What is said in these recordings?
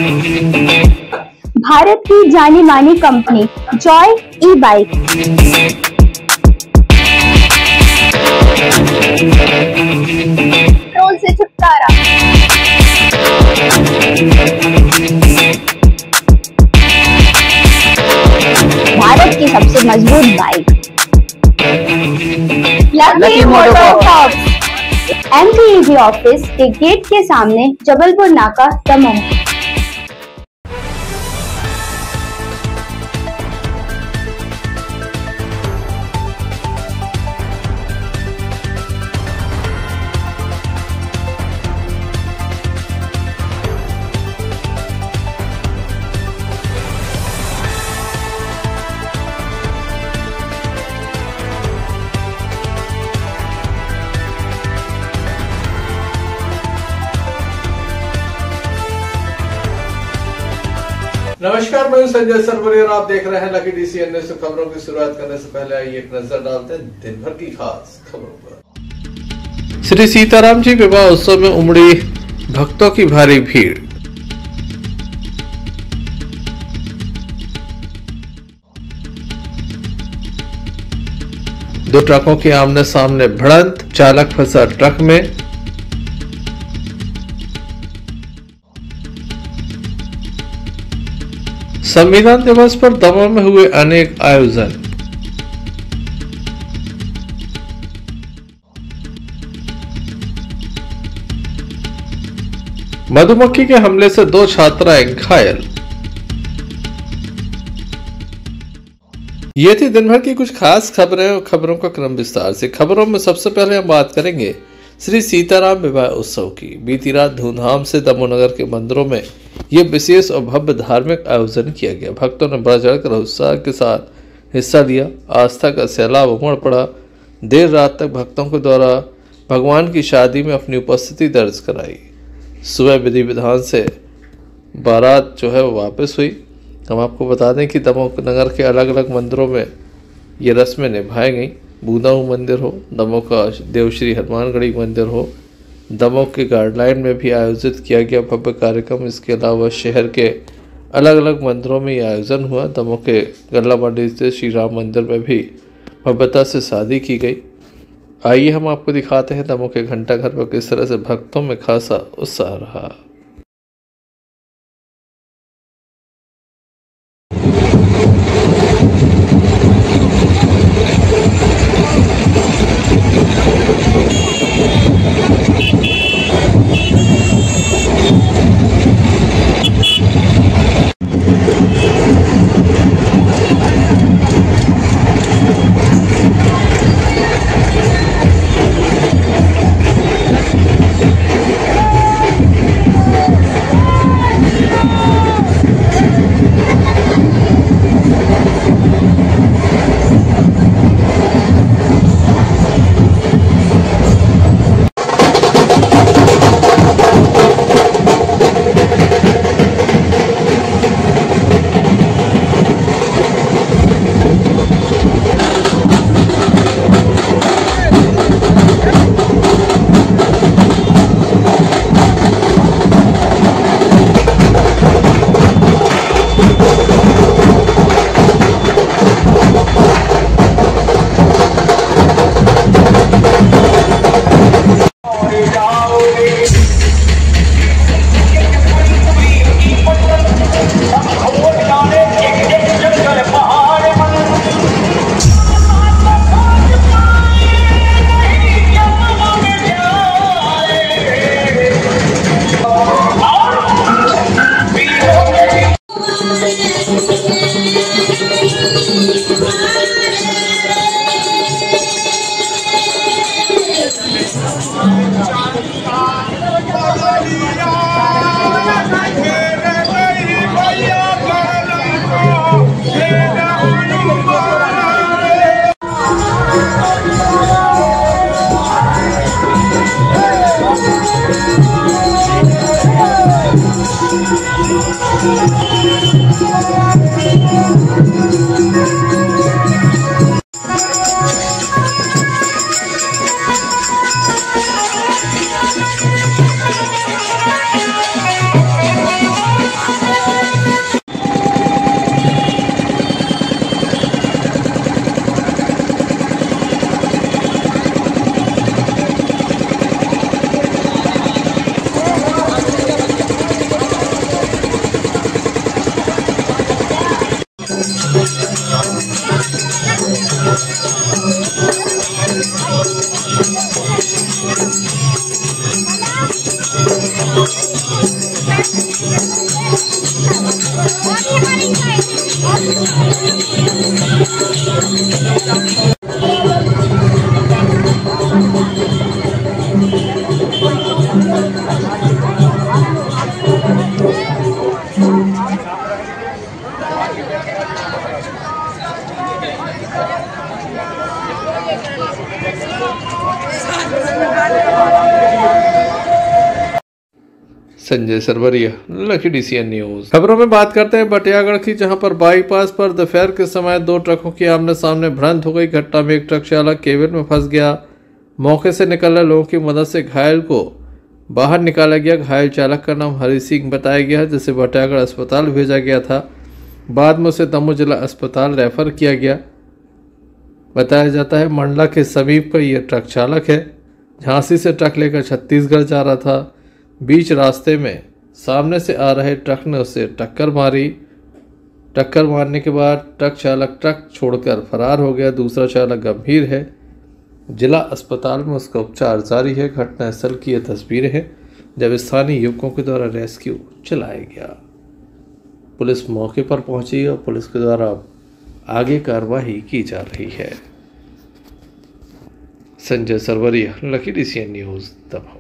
भारत की जानी मानी कंपनी जॉय ई बाइक पेट्रोल से छुटकारा। भारत की सबसे मजबूत bike lucky MotoCorp. MPEG office के गेट के सामने, जबलपुर नाका, दमोह। नमस्कार, मैं संजय सरवरी और आप देख रहे हैं लकी डीसी न्यूज़। खबरों की शुरुआत करने से पहले आइए एक नजर डालते हैं दिन भर की खास खबरों पर। श्री सीताराम जी विवाह उत्सव में उमड़ी भक्तों की भारी भीड़। दो ट्रकों की आमने सामने भिड़ंत, चालक फंसा ट्रक में। संविधान दिवस पर दमोह में हुए अनेक आयोजन। मधुमक्खी के हमले से 2 छात्राएं घायल। ये थी दिन भर की कुछ खास खबरें और खबरों का क्रम विस्तार से। खबरों में सबसे पहले हम बात करेंगे श्री सीताराम विवाह उत्सव की। बीती रात धूमधाम से दमोह नगर के मंदिरों में ये विशेष और भव्य धार्मिक आयोजन किया गया। भक्तों ने बढ़ चढ़कर उत्साह के साथ हिस्सा लिया। आस्था का सैलाब उमड़ पड़ा। देर रात तक भक्तों के द्वारा भगवान की शादी में अपनी उपस्थिति दर्ज कराई। सुबह विधि विधान से बारात जो है वो वापस हुई। हम आपको बता दें कि दमोह नगर के अलग अलग मंदिरों में ये रस्में निभाई गई। बूंदाऊ मंदिर हो, दमोह का देवश्री हनुमानगढ़ी मंदिर हो, दमोह के गाइडलाइन में भी आयोजित किया गया भव्य कार्यक्रम। इसके अलावा शहर के अलग अलग मंदिरों में ये आयोजन हुआ। दमोह के गल्ला मंडी स्थित श्री राम मंदिर में भी भव्यता से शादी की गई। आइए हम आपको दिखाते हैं दमोह के घंटाघर पर किस तरह से भक्तों में खासा उत्साह रहा। Sanjay Sarwaria, Lucky DCN News. खबरों में बात करते हैं बटियागढ़ की, जहां पर बाईपास पर दोपहर के समय दो ट्रकों की आमने सामने भिड़ंत हो गई। घटना में एक ट्रक चालक केबिन में फंस गया। मौके से निकल रहे लोगों की मदद से घायल को बाहर निकाला गया। घायल चालक का नाम हरि सिंह बताया गया, जिसे बटियागढ़ अस्पताल भेजा गया था। बाद में उसे दमोह जिला अस्पताल रेफर किया गया। बताया जाता है मंडला के समीप का ये ट्रक चालक है। झांसी से ट्रक लेकर छत्तीसगढ़ जा रहा था। बीच रास्ते में सामने से आ रहे ट्रक ने उसे टक्कर मारी। टक्कर मारने के बाद ट्रक चालक ट्रक छोड़कर फरार हो गया। दूसरा चालक गंभीर है, जिला अस्पताल में उसका उपचार जारी है। घटनास्थल की ये तस्वीरें हैं जब स्थानीय युवकों के द्वारा रेस्क्यू चलाया गया। पुलिस मौके पर पहुंची और पुलिस के द्वारा आगे कार्रवाई की जा रही है। Sanjay Sarwaria, Lucky DCN News, Damoh.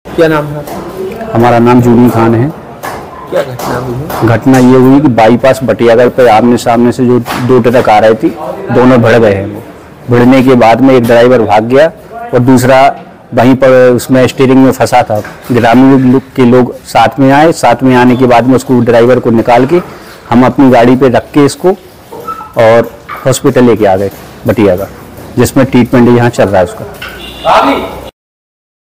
क्या नाम है? हमारा नाम जूनी खान है। क्या घटना हुई? घटना ये हुई कि बाईपास बटियागढ़ पे आमने सामने से जो दो ट्रक आ रही थी, दोनों भिड़ गए हैं। वो भिड़ने के बाद में एक ड्राइवर भाग गया और दूसरा वहीं पर उसमें स्टीयरिंग में फंसा था। ग्रामीण के लोग साथ में आए। साथ में आने के बाद में उसको ड्राइवर को निकाल के हम अपनी गाड़ी पे रख के इसको और हॉस्पिटल लेके आ गए बटियागढ़, जिसमें ट्रीटमेंट यहाँ चल रहा है उसका।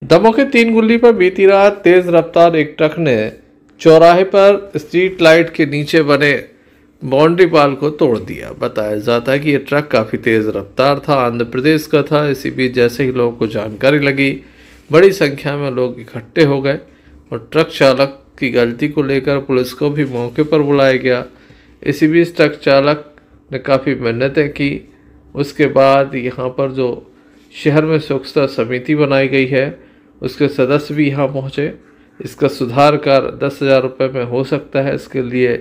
दमोह के 3 गुल्ली पर बीती रात तेज रफ्तार एक ट्रक ने चौराहे पर स्ट्रीट लाइट के नीचे बने बाउंड्री पाल को तोड़ दिया। बताया जाता है कि यह ट्रक काफ़ी तेज रफ्तार था, आंध्र प्रदेश का था। इसी बीच जैसे ही लोगों को जानकारी लगी, बड़ी संख्या में लोग इकट्ठे हो गए और ट्रक चालक की गलती को लेकर पुलिस को भी मौके पर बुलाया गया। इसी बीच ट्रक चालक ने काफ़ी मिन्नतें की। उसके बाद यहाँ पर जो शहर में स्वच्छता समिति बनाई गई है, उसके सदस्य भी यहाँ पहुँचे। इसका सुधार कार्य 10,000 रुपये में हो सकता है। इसके लिए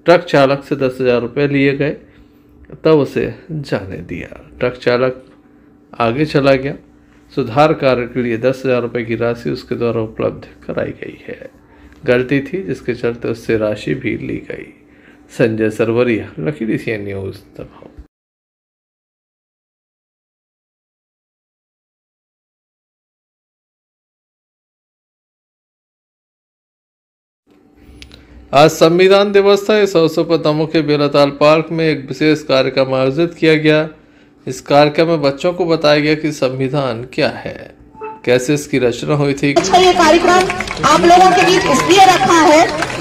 ट्रक चालक से 10,000 रुपये लिए गए, तब उसे जाने दिया। ट्रक चालक आगे चला गया। सुधार कार्य के लिए 10,000 रुपये की राशि उसके द्वारा उपलब्ध कराई गई है। गलती थी जिसके चलते उससे राशि भी ली गई। Sanjay Sarwaria, Lucky DCN News, Damoh. आज संविधान दिवस था। इस अवसर पर दमोह के बेलाताल पार्क में एक विशेष कार्यक्रम आयोजित किया गया। इस कार्यक्रम में बच्चों को बताया गया कि संविधान क्या है, कैसे इसकी रचना हुई थी। अच्छा, ये कार्यक्रम आप लोगों के बीच इसलिए रखा है,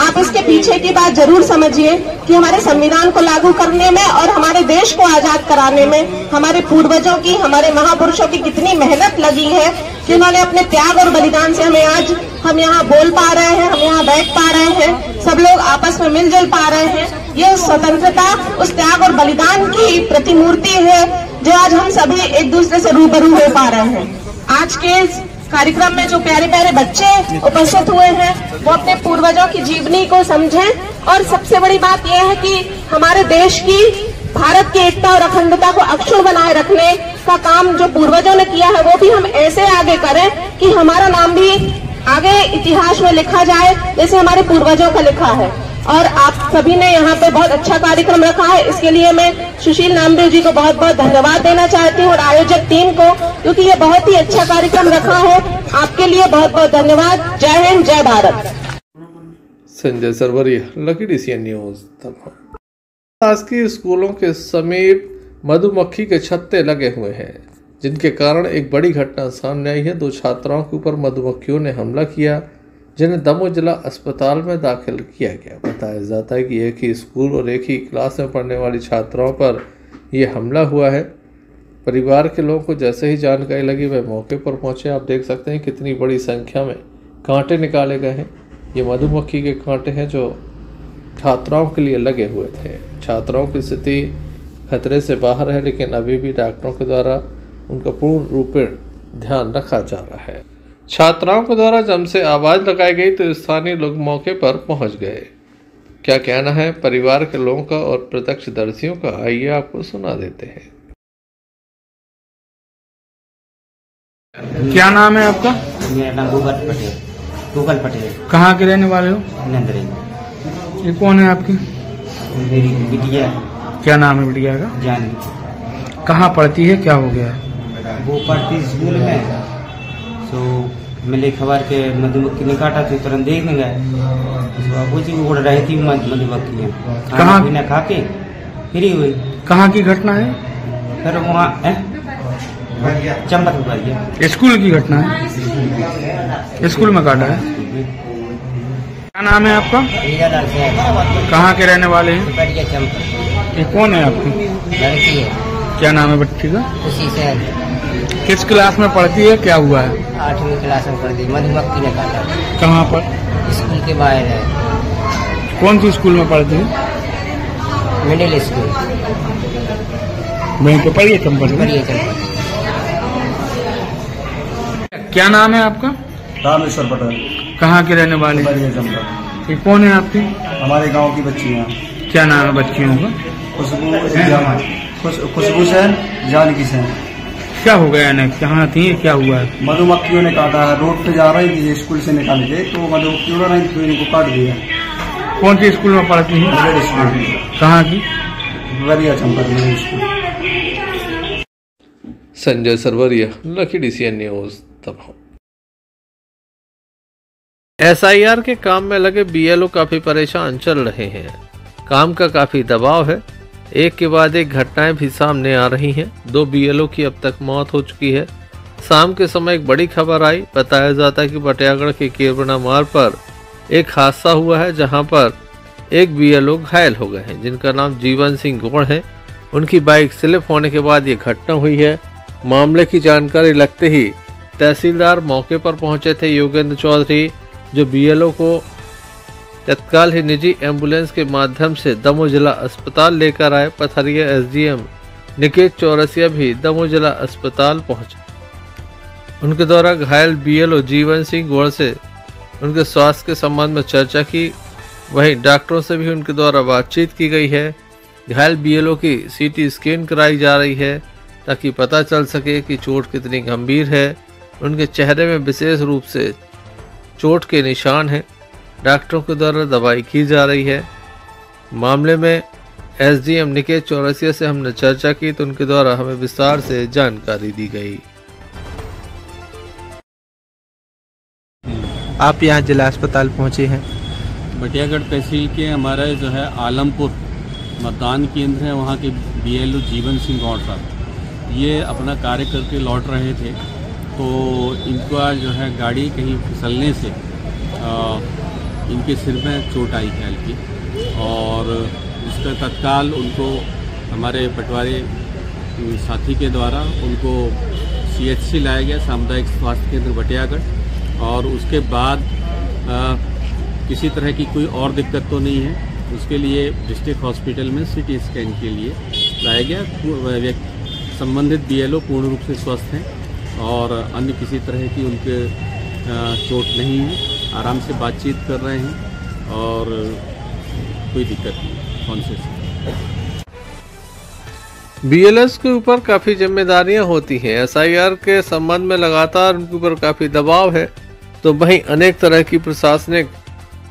आप इसके पीछे की बात जरूर समझिए कि हमारे संविधान को लागू करने में और हमारे देश को आजाद कराने में हमारे पूर्वजों की, हमारे महापुरुषों की कितनी मेहनत लगी है कि उन्होंने अपने त्याग और बलिदान से हमें आज हम यहाँ बोल पा रहे हैं, हम यहाँ बैठ पा रहे हैं, सब लोग आपस में मिलजुल पा रहे हैं। ये स्वतंत्रता उस त्याग और बलिदान की प्रतिमूर्ति है जो आज हम सभी एक दूसरे से रूबरू हो पा रहे हैं। आज के इस कार्यक्रम में जो प्यारे प्यारे बच्चे उपस्थित हुए हैं वो अपने पूर्वजों की जीवनी को समझें और सबसे बड़ी बात यह है कि हमारे देश की भारत की एकता और अखंडता को अक्षुण्ण बनाए रखने का काम जो पूर्वजों ने किया है वो भी हम ऐसे आगे करें कि हमारा नाम भी आगे इतिहास में लिखा जाए जैसे हमारे पूर्वजों का लिखा है। और आप सभी ने यहाँ पे बहुत अच्छा कार्यक्रम रखा है, इसके लिए मैं सुशील नामदेव जी को बहुत बहुत धन्यवाद देना चाहती हूँ और आयोजक टीम को, क्योंकि ये बहुत ही अच्छा कार्यक्रम रखा है। आपके लिए बहुत बहुत धन्यवाद। जय हिंद, जय Bharat. Sanjay Sarwaria, Lucky DCN News. शासकीय स्कूलों के समीप मधुमक्खी के छत्ते लगे हुए हैं, जिनके कारण एक बड़ी घटना सामने आई है। 2 छात्राओं के ऊपर मधुमक्खियों ने हमला किया, जिन्हें दमोह जिला अस्पताल में दाखिल किया गया। बताया जाता है कि एक ही स्कूल और एक ही क्लास में पढ़ने वाली छात्राओं पर यह हमला हुआ है। परिवार के लोगों को जैसे ही जानकारी लगी वह मौके पर पहुंचे। आप देख सकते हैं कितनी बड़ी संख्या में कांटे निकाले गए हैं। ये मधुमक्खी के कांटे हैं जो छात्राओं के लिए लगे हुए थे। छात्राओं की स्थिति खतरे से बाहर है, लेकिन अभी भी डॉक्टरों के द्वारा उनका पूर्ण रूप में ध्यान रखा जा रहा है। छात्राओं के द्वारा जम से आवाज लगाई गई तो स्थानीय लोग मौके पर पहुंच गए। क्या कहना है परिवार के लोगों का और प्रत्यक्षदर्शियों का, आइए आपको सुना देते हैं। क्या नाम है आपका? मेरा नाम गूगल पटेल। कहाँ के रहने वाले हो? नंदरी। ये कौन है आपकी? मेरी बिटिया। क्या नाम है बिटिया का? जानवी। कहाँ पढ़ती है, क्या हो गया? वो पढ़ती स्कूल में, तो मिले खबर के मधुमक्खी ने काटा तो तुरंत देखने गए, कुछ उड़ रही थी मधुमक्खियाँ। खाना पीना खा के फ्री हुई। कहाँ की घटना है? फिर वहाँ चंबा गया। स्कूल की घटना है, स्कूल में काटा है। क्या नाम है आपका? कहाँ के रहने वाले हैं? ये कौन है आपकी? लड़की है। क्या नाम है बच्ची का? खुशी से। किस क्लास में पढ़ती है, क्या हुआ है? 8वीं क्लास में पढ़ती है, मधुमक्खी ने काटा। कहाँ पर? स्कूल के बाहर है। कौन सी स्कूल में पढ़ती है? Middle school. वहीं पे पढ़ी है चंपा में? क्या नाम है आपका? रामेश्वर पटेल। कहाँ के रहने वाले? ये कौन है आपकी? हमारे गांव की बच्चियाँ। क्या नाम है बच्चियों का? खुशबू सेन, जानकी सेन। क्या हो गया ना, कहाँ थी, क्या हुआ है? मधुमक्खियों ने काटा है। रोड पे जा रही थी स्कूल से निकाल के, तो मधुमक्खियों ने तो इनको काट दिया। कौन सी स्कूल में पढ़ती है? कहाँ की? वरिया चंपा में school. Sanjay Sarwaria, Lucky DCN News. SIR के काम में लगे BLO काफी परेशान चल रहे हैं। काम का काफी दबाव है। एक के बाद एक घटनाएं भी सामने आ रही हैं। 2 BLO की अब तक मौत हो चुकी है। शाम के समय एक बड़ी खबर आई। बताया जाता है कि बटियागढ़ के केरबना मार्ग पर एक हादसा हुआ है, जहां पर एक BLO घायल हो गए हैं, जिनका नाम जीवन सिंह गौड़ है। उनकी बाइक स्लिप होने के बाद ये घटना हुई है। मामले की जानकारी लगते ही तहसीलदार मौके पर पहुंचे थे, योगेंद्र चौधरी, जो BLO को तत्काल ही निजी एम्बुलेंस के माध्यम से दमोह जिला अस्पताल लेकर आए। पथरिया SDM निकेत चौरसिया भी दमोह जिला अस्पताल पहुंचे। उनके द्वारा घायल BLO जीवन सिंह गौड़ से उनके स्वास्थ्य के संबंध में चर्चा की। वहीं डॉक्टरों से भी उनके द्वारा बातचीत की गई है। घायल BLO की CT स्कैन कराई जा रही है, ताकि पता चल सके कि चोट कितनी गंभीर है। उनके चेहरे में विशेष रूप से चोट के निशान हैं। डॉक्टरों के द्वारा दवाई की जा रही है। मामले में SDM निकेत चौरसिया से हमने चर्चा की, तो उनके द्वारा हमें विस्तार से जानकारी दी गई। आप यहाँ जिला अस्पताल पहुँचे हैं? बटियागढ़ तहसील के हमारा जो है आलमपुर मतदान केंद्र है, वहाँ के BLO जीवन सिंह गौड़ साहब ये अपना कार्य करके लौट रहे थे, तो इनका जो है गाड़ी कहीं फिसलने से इनके सिर में चोट आई है हल्की, और इसका तत्काल उनको हमारे पटवारी साथी के द्वारा उनको CHC लाया गया, सामुदायिक स्वास्थ्य केंद्र बटियागढ़। और उसके बाद किसी तरह की कोई और दिक्कत तो नहीं है, उसके लिए डिस्ट्रिक्ट हॉस्पिटल में CT स्कैन के लिए लाया गया। संबंधित BLO पूर्ण रूप से स्वस्थ हैं और अन्य किसी तरह की उनके चोट नहीं है, आराम से बातचीत कर रहे हैं और कोई दिक्कत नहीं। कॉन्शियस बीएलएस के ऊपर काफ़ी जिम्मेदारियां होती हैं। एसआईआर के संबंध में लगातार उनके ऊपर काफ़ी दबाव है, तो वहीं अनेक तरह की प्रशासनिक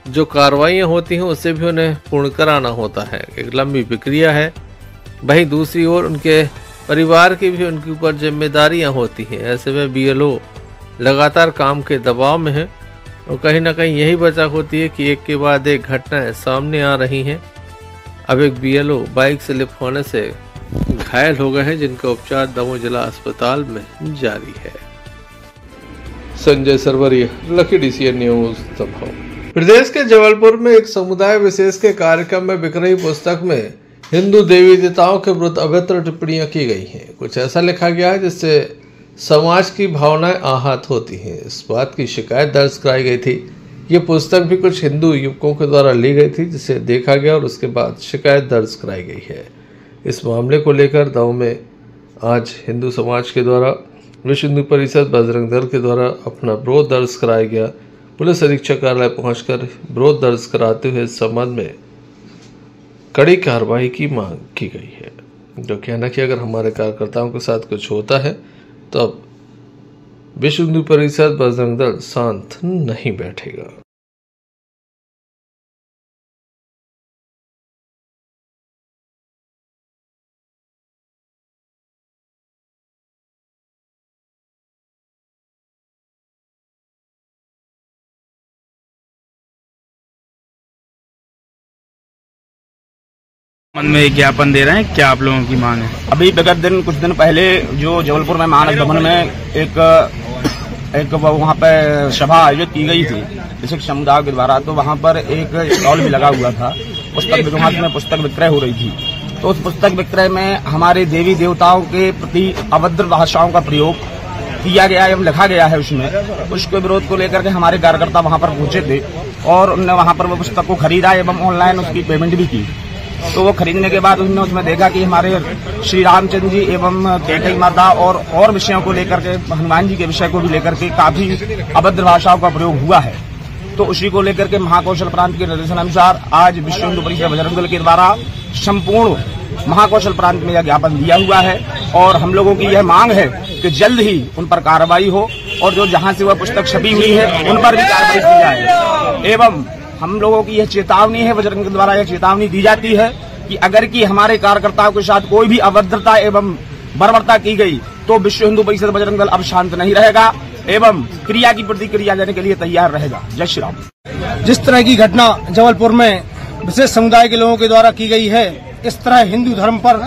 जो कार्रवाइयां होती हैं उससे भी उन्हें पूर्ण कराना होता है। एक लंबी प्रक्रिया है। वहीं दूसरी ओर उनके परिवार की भी उनके ऊपर जिम्मेदारियां होती हैं। ऐसे में बीएलओ लगातार काम के दबाव में है और कहीं ना कहीं यही वजह होती है कि एक के बाद एक घटनाएं सामने आ रही हैं। अब एक बीएलओ बाइक से लिप होने से घायल हो गए हैं, जिनका उपचार दमोह जिला अस्पताल में जारी है। Sanjay Sarwaria, lucky DCN news Damoh. प्रदेश के जबलपुर में एक समुदाय विशेष के कार्यक्रम में बिक रही पुस्तक में हिंदू देवी देवताओं के विरुद्ध अभद्र टिप्पणियां की गई हैं। कुछ ऐसा लिखा गया है जिससे समाज की भावनाएं आहत होती हैं। इस बात की शिकायत दर्ज कराई गई थी। ये पुस्तक भी कुछ हिंदू युवकों के द्वारा ली गई थी, जिसे देखा गया और उसके बाद शिकायत दर्ज कराई गई है। इस मामले को लेकर दमोह में आज हिंदू समाज के द्वारा विश्व हिंदू परिषद बजरंग दल के द्वारा अपना विरोध दर्ज कराया गया। पुलिस अधीक्षक कार्यालय पहुंचकर विरोध दर्ज कराते हुए इस संबंध में कड़ी कार्रवाई की मांग की गई है। जो कहना कि अगर हमारे कार्यकर्ताओं के साथ कुछ होता है तो अब विश्व हिंदू परिषद बजरंग दल शांत नहीं बैठेगा। मन में एक ज्ञापन दे रहे हैं, क्या आप लोगों की मांग है? अभी विगत दिन कुछ दिन पहले जो जबलपुर में मानव भवन में एक वहाँ पे सभा आयोजित की गई थी विशिष्ट समुदाय के द्वारा, तो वहाँ पर एक स्टॉल भी लगा हुआ था। पुस्तक विक्रय हो रही थी। तो उस पुस्तक विक्रय में हमारे देवी देवताओं के प्रति अभद्र भाषाओं का प्रयोग किया गया एवं लिखा गया है उसमें। उसके विरोध को लेकर के हमारे कार्यकर्ता वहाँ पर पहुंचे थे और उन्होंने वहाँ पर वो पुस्तक को खरीदा एवं ऑनलाइन उसकी पेमेंट भी की। तो वो खरीदने के बाद उन्होंने उसमें देखा कि हमारे श्री रामचंद्र जी एवं कैकेयी माता और विषयों को लेकर के, हनुमान जी के विषय को भी लेकर के काफी अभद्र भाषाओं का प्रयोग हुआ है। तो उसी को लेकर के महाकौशल प्रांत के निर्देशानुसार आज विश्व हिंदू परिषद बजरंग दल के द्वारा संपूर्ण महाकौशल प्रांत में यह ज्ञापन दिया हुआ है और हम लोगों की यह मांग है कि जल्द ही उन पर कार्रवाई हो और जो जहाँ से वह पुस्तक छपी हुई है उन पर भी कार्रवाई की जाए। एवं हम लोगों की यह चेतावनी है, बजरंग दल द्वारा यह चेतावनी दी जाती है कि अगर की हमारे कार्यकर्ताओं के साथ कोई भी अभद्रता एवं बर्बरता की गई तो विश्व हिंदू परिषद बजरंग दल अब शांत नहीं रहेगा एवं क्रिया की प्रतिक्रिया देने के लिए तैयार रहेगा। जय श्री राम। जिस तरह की घटना जबलपुर में विशेष समुदाय के लोगों के द्वारा की गई है, इस तरह हिंदू धर्म पर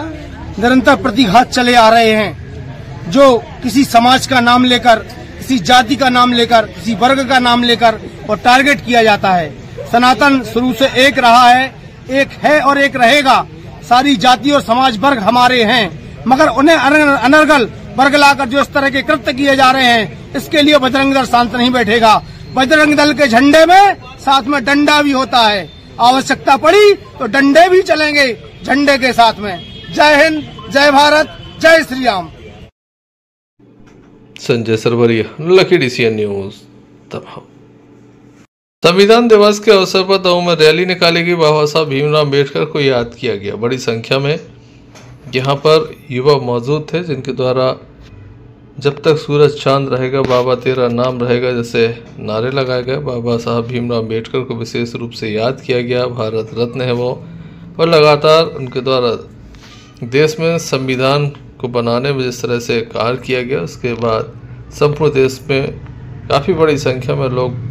निरंतर प्रतिघात चले आ रहे हैं। जो किसी समाज का नाम लेकर, किसी जाति का नाम लेकर, किसी वर्ग का नाम लेकर और टारगेट किया जाता है। सनातन शुरू से एक रहा है और एक रहेगा। सारी जाति और समाज वर्ग हमारे हैं, मगर उन्हें अनर्गल वर्ग लाकर जो इस तरह के कृत्य किए जा रहे हैं, इसके लिए बजरंग दल शांत नहीं बैठेगा। बजरंग दल के झंडे में साथ में डंडा भी होता है। आवश्यकता पड़ी तो डंडे भी चलेंगे झंडे के साथ में। जय हिंद, जय भारत, जय Shri Ram. Sanjay Sarwaria, lucky DCN news Damoh. संविधान दिवस के अवसर पर दमोह में रैली निकाली गई। बाबा साहब भीमराव अम्बेडकर को याद किया गया। बड़ी संख्या में यहाँ पर युवा मौजूद थे, जिनके द्वारा जब तक सूरज चांद रहेगा बाबा तेरा नाम रहेगा जैसे नारे लगाए गए। बाबा साहब भीमराव अम्बेडकर को विशेष रूप से याद किया गया। भारत रत्न है वो, और लगातार उनके द्वारा देश में संविधान को बनाने में जिस तरह से कार्य किया गया, उसके बाद संपूर्ण देश में काफ़ी बड़ी संख्या में लोग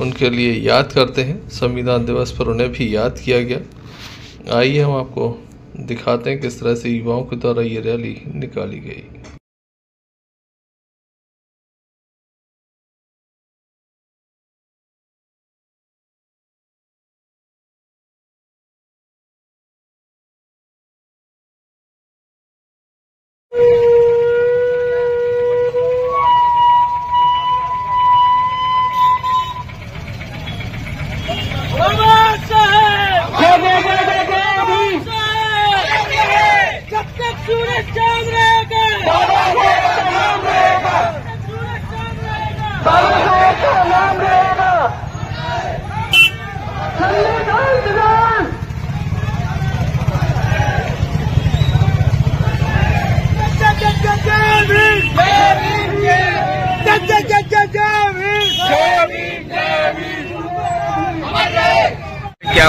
उनके लिए याद करते हैं। संविधान दिवस पर उन्हें भी याद किया गया। आइए हम आपको दिखाते हैं किस तरह से युवाओं के द्वारा ये रैली निकाली गई। जब तक सूरज चांद रहेगा क्या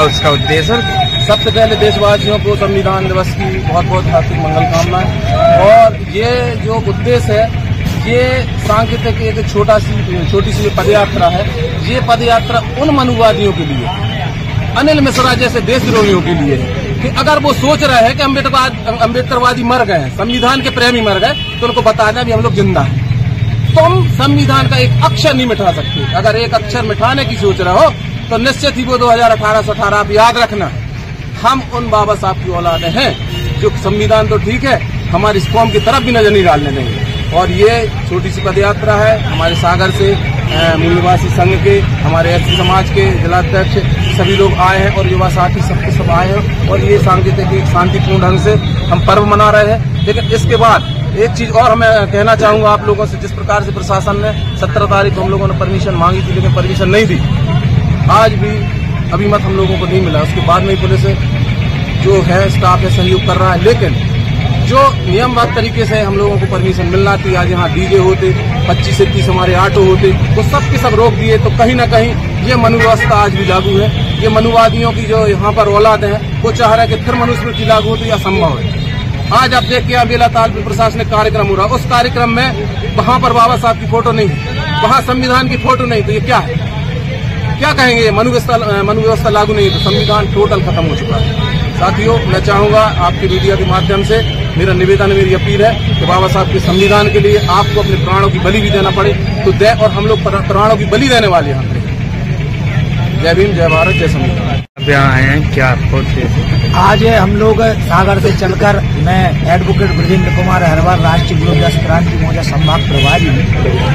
उसका उद्देश्य? सबसे पहले देशवासियों को संविधान दिवस की बहुत बहुत हार्दिक मंगल कामनाएं। और ये जो उद्देश्य है, ये सांकेतिक एक छोटी सी पदयात्रा है। ये पदयात्रा उन मनुवादियों के लिए, अनिल मिश्रा जैसे देशद्रोहियों के लिए है कि अगर वो सोच रहे हैं कि अम्बेडकरवादी मर गए हैं, संविधान के प्रेमी मर गए, तो उनको बताना भी हम लोग जिंदा हैं। तुम संविधान का एक अक्षर नहीं मिटा सकते। अगर एक अक्षर मिटाने की सोच रहे हो तो निश्चित ही वो 2018 से 18 आप याद रखना, हम उन बाबा साहब की औलादे हैं जो संविधान तो ठीक है, हमारी इस कौम की तरफ भी नजर नहीं डालने देंगे। और ये छोटी सी पदयात्रा है हमारे सागर से मूलनिवासी संघ के, हमारे एससी समाज के जिलाध्यक्ष सभी लोग आए हैं और युवा साथी सब आए हैं। और ये सांकेतिक एक शांतिपूर्ण ढंग से हम पर्व मना रहे हैं। लेकिन इसके बाद एक चीज और मैं कहना चाहूंगा आप लोगों से, जिस प्रकार से प्रशासन ने 17 तारीख को हम लोगों ने परमिशन मांगी थी, लेकिन परमिशन नहीं दी, आज भी अभी मत हम लोगों को नहीं मिला। उसके बाद में पुलिस जो है स्टाफ है सहयोग कर रहा है, लेकिन जो नियमबद्ध तरीके से हम लोगों को परमिशन मिलना थी, आज यहाँ डीजे होते 25 से 30 हमारे ऑटो होते, वो सब के सब रोक दिए। तो कहीं ना कहीं ये मनुव्यवस्था आज भी लागू है। ये मनुवादियों की जो यहाँ पर औलाद है, वो चाह रहा है कि फिर मनुस्मृति लागू हो, तो यह असंभव है। आज आप देख के बेलाताल में प्रशासनिक कार्यक्रम हो रहा, उस कार्यक्रम में वहाँ पर बाबा साहब की फोटो नहीं, वहाँ संविधान की फोटो नहीं, तो ये क्या है? क्या कहेंगे? मनुव्यवस्था लागू नहीं, तो संविधान टोटल खत्म हो चुका है। साथियों, मैं चाहूंगा आपके मीडिया के माध्यम से मेरा निवेदन, मेरी अपील है कि बाबा साहब के संविधान के लिए आपको अपने प्राणों की बलि भी देना पड़े तो दे, और हम लोग प्राणों की बलि देने वाले हैं। जय भीम, जय भारत, जय संविधान। यहाँ आए हैं क्या आपको? आज हम लोग सागर से चलकर, मैं एडवोकेट ब्रजेंद्र कुमार हरवार, राष्ट्रीय विरोधी क्रांति मोर्चा संभाग प्रभारी हूँ।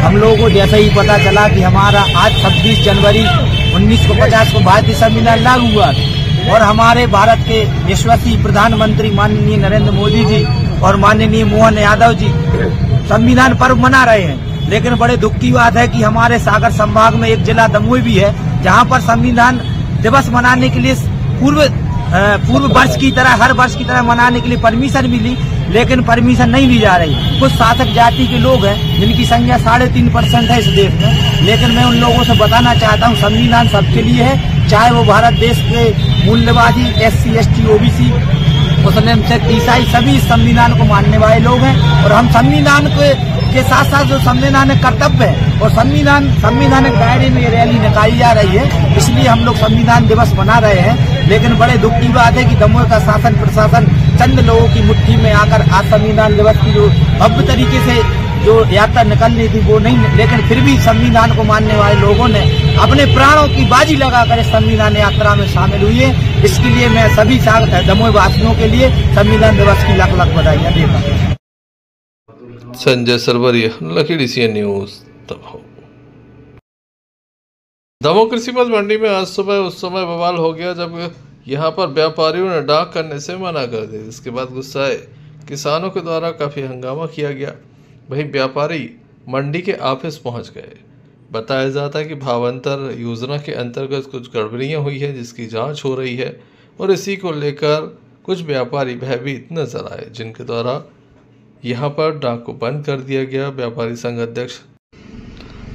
हम लोगों को जैसे ही पता चला कि हमारा आज 26 जनवरी 1950 को भारतीय संविधान लागू हुआ और हमारे भारत के यशस्वी प्रधानमंत्री माननीय नरेंद्र मोदी जी और माननीय मोहन यादव जी संविधान पर्व मना रहे हैं, लेकिन बड़े दुख की बात है कि हमारे सागर संभाग में एक जिला दमोह भी है जहाँ पर संविधान दिवस मनाने के लिए पूर्व वर्ष की तरह, हर वर्ष की तरह मनाने के लिए परमिशन मिली, लेकिन परमिशन नहीं ली जा रही। कुछ शासक जाति के लोग हैं जिनकी संख्या 3.5% है इस देश में, लेकिन मैं उन लोगों से बताना चाहता हूँ संविधान सबके लिए है, चाहे वो भारत देश के मूल्यवादी SC ST OBC मुस्लिम सिख ईसाई सभी इस संविधान को मानने वाले लोग हैं। और हम संविधान के साथ साथ जो संवैधानिक कर्तव्य है और संविधानिक दायरे में ये रैली निकाली जा रही है, इसलिए हम लोग संविधान दिवस मना रहे हैं। लेकिन बड़े दुख की बात है कि दमोह का शासन प्रशासन चंद लोगों की मुट्ठी में आकर आज संविधान दिवस की जो भव्य तरीके से जो यात्रा निकलनी थी वो नहीं, लेकिन फिर भी संविधान को मानने वाले लोगों ने अपने प्राणों की बाजी लगाकर इस संविधान यात्रा में शामिल हुए। इसके लिए मैं सभी दमोह वासियों के लिए संविधान दिवस की लाख लाख बधाइयां देता हूँ। संजय सरवरिया, लकीर CN न्यूज, दमोह कृषि उपज मंडी में आज सुबह उस समय बवाल हो गया जब यहां पर व्यापारियों ने डाक करने से मना कर दिया। इसके बाद गुस्साए किसानों के द्वारा काफी हंगामा किया गया। वहीं व्यापारी मंडी के ऑफिस पहुंच गए। बताया जाता है कि भावांतर योजना के अंतर्गत कुछ गड़बड़ियां हुई है जिसकी जांच हो रही है और इसी को लेकर कुछ व्यापारी भयभीत नजर आए, जिनके द्वारा यहां पर डाक को बंद कर दिया गया। व्यापारी संघ अध्यक्ष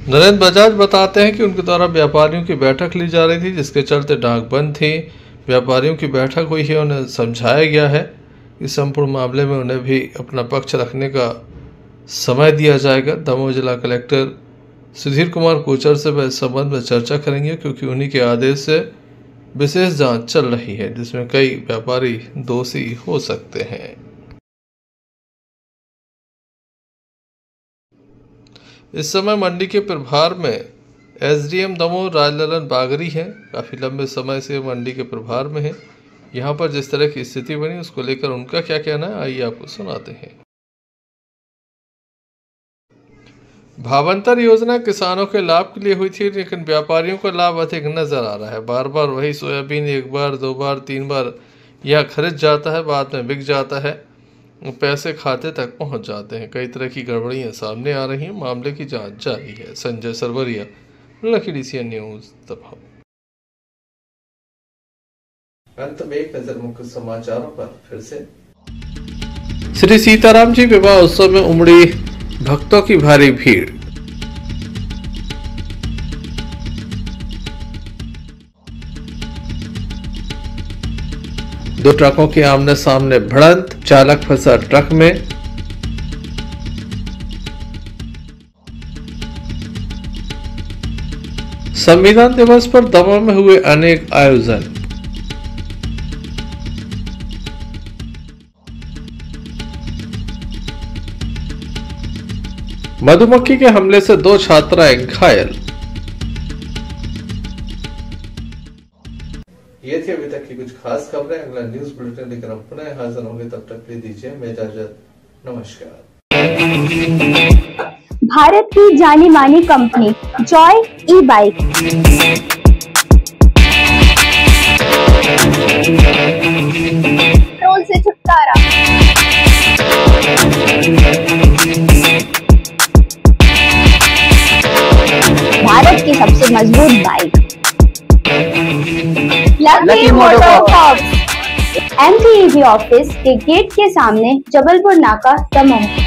नरेंद्र बजाज बताते हैं कि उनके द्वारा व्यापारियों की बैठक ली जा रही थी, जिसके चलते डाक बंद थी। व्यापारियों की बैठक हुई है, उन्हें समझाया गया है कि संपूर्ण मामले में उन्हें भी अपना पक्ष रखने का समय दिया जाएगा। दमोह जिला कलेक्टर सुधीर कुमार कोचर से वह इस संबंध में चर्चा करेंगे, क्योंकि उन्हीं के आदेश से विशेष जांच चल रही है जिसमें कई व्यापारी दोषी हो सकते हैं। इस समय मंडी के प्रभार में SDM दमोह राजललन बागरी हैं। काफी लंबे समय से मंडी के प्रभार में है। यहाँ पर जिस तरह की स्थिति बनी उसको लेकर उनका क्या कहना है, आइए आपको सुनाते हैं। भावांतर योजना किसानों के लाभ के लिए हुई थी, लेकिन व्यापारियों को लाभ अधिक नजर आ रहा है। बार बार वही सोयाबीन 1 बार 2 बार 3 बार यह खरीद जाता है, बाद में बिक जाता है। पैसे खाते तक पहुंच जाते हैं। कई तरह की गड़बड़ियां सामने आ रही हैं। मामले की जांच जारी है। संजय सरवरिया, लखीडी सीएन न्यूज, दबाव। अंत में एक नजर मुख्य समाचारों पर फिर से। श्री सीताराम जी विवाह उत्सव में उमड़ी भक्तों की भारी भीड़। दो ट्रकों की आमने सामने भिड़ंत, चालक फंसा ट्रक में। संविधान दिवस पर दमोह में हुए अनेक आयोजन। मधुमक्खी के हमले से 2 छात्राएं घायल। ये थी अभी तक की कुछ खास खबरें। अगला न्यूज बुलेटिन लेकर हम पुनः हाजिर होंगे। तब तक के लिए दीजिए मैं इजाजत। नमस्कार। भारत की जानी मानी कंपनी जॉय ई बाइक, पेट्रोल से छुटकारा, भारत की सबसे मजबूत बाइक लकी मोटरकॉर्प्स, MTEV ऑफिस के गेट के सामने, जबलपुर नाका, दमोह।